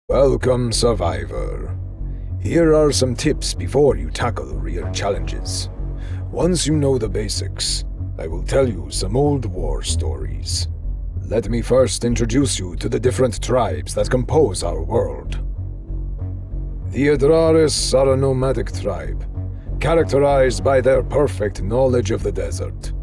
Welcome, survivor. Here are some tips before you tackle real challenges. Once you know the basics, I will tell you some old war stories. Let me first introduce you to the different tribes that compose our world. The Adraris are a nomadic tribe, characterized by their perfect knowledge of the desert.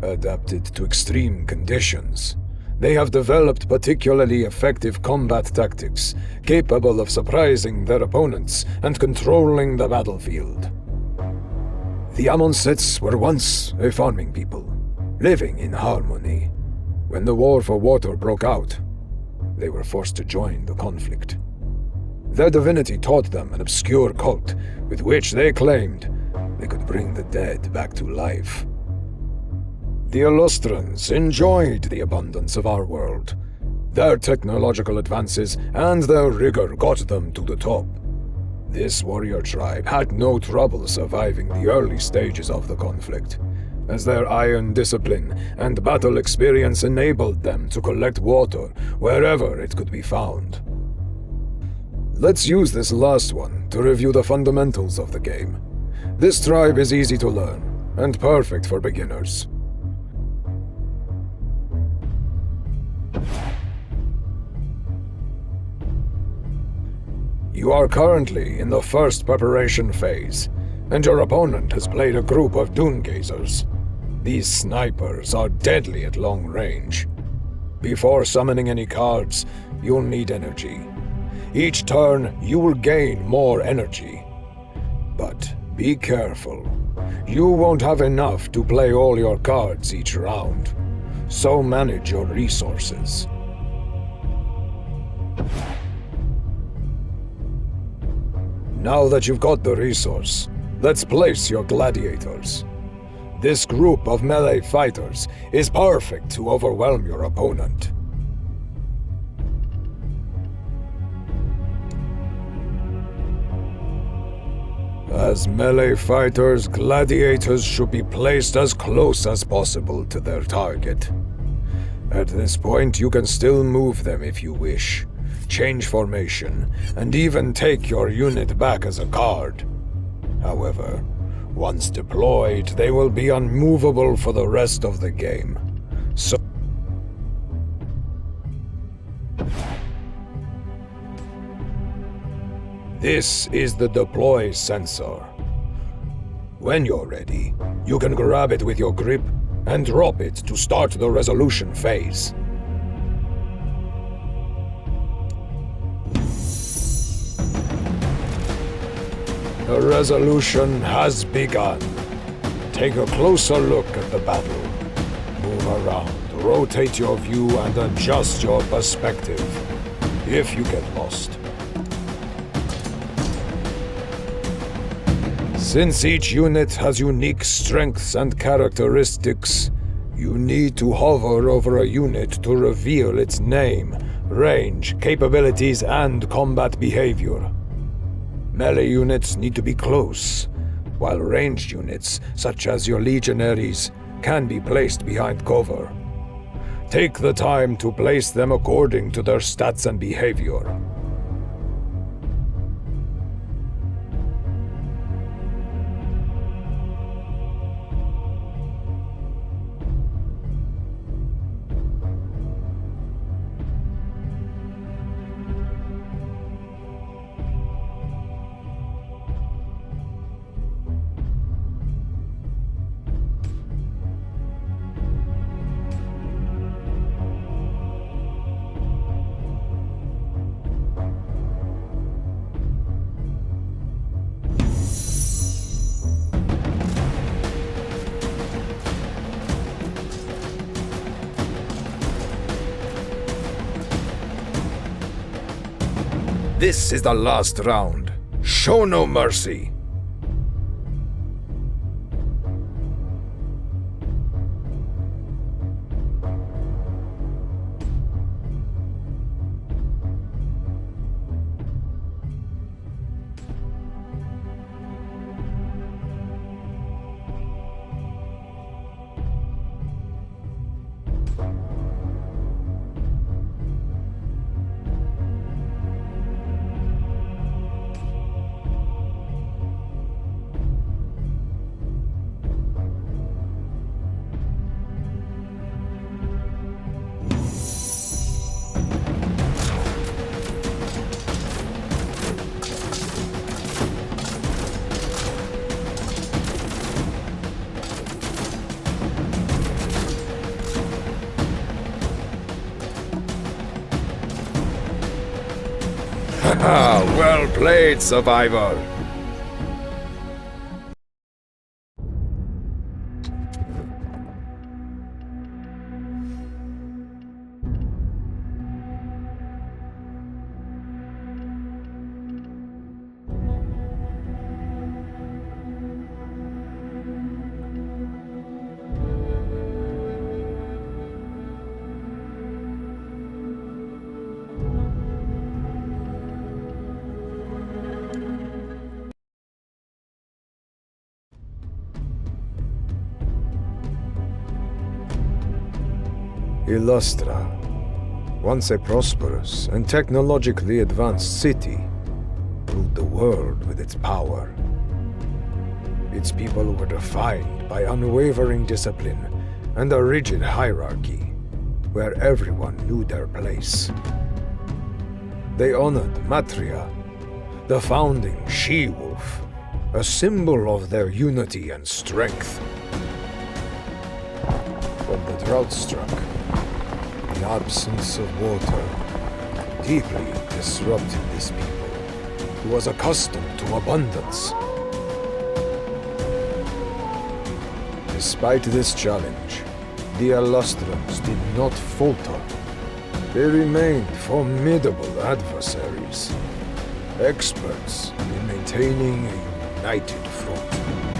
Adapted to extreme conditions, they have developed particularly effective combat tactics, capable of surprising their opponents and controlling the battlefield. The Amonsets were once a farming people, living in harmony. When the war for water broke out, they were forced to join the conflict. Their divinity taught them an obscure cult with which they claimed they could bring the dead back to life. The Illustrans enjoyed the abundance of our world. Their technological advances and their rigor got them to the top. This warrior tribe had no trouble surviving the early stages of the conflict, as their iron discipline and battle experience enabled them to collect water wherever it could be found. Let's use this last one to review the fundamentals of the game. This tribe is easy to learn and perfect for beginners. You are currently in the first preparation phase, and your opponent has played a group of Dune Gazers. These snipers are deadly at long range. Before summoning any cards, you'll need energy. Each turn, you will gain more energy. But be careful. You won't have enough to play all your cards each round, so manage your resources. Now that you've got the resource, let's place your gladiators. This group of melee fighters is perfect to overwhelm your opponent. As melee fighters, gladiators should be placed as close as possible to their target. At this point, you can still move them if you wish, change formation, and even take your unit back as a card. However, once deployed, they will be unmovable for the rest of the game. So this is the deploy sensor. When you're ready, you can grab it with your grip and drop it to start the resolution phase. The resolution has begun. Take a closer look at the battle. Move around, rotate your view, and adjust your perspective if you get lost. Since each unit has unique strengths and characteristics, you need to hover over a unit to reveal its name, range, capabilities, and combat behavior. Melee units need to be close, while ranged units, such as your legionaries, can be placed behind cover. Take the time to place them according to their stats and behavior. This is the last round. Show no mercy. Well played, survivor. Illustra, once a prosperous and technologically advanced city, ruled the world with its power. Its people were defined by unwavering discipline and a rigid hierarchy, where everyone knew their place. They honored Matria, the founding she-wolf, a symbol of their unity and strength. When the drought struck, the absence of water deeply disrupted this people, who was accustomed to abundance. Despite this challenge, the Illustrans did not falter. They remained formidable adversaries, experts in maintaining a united front.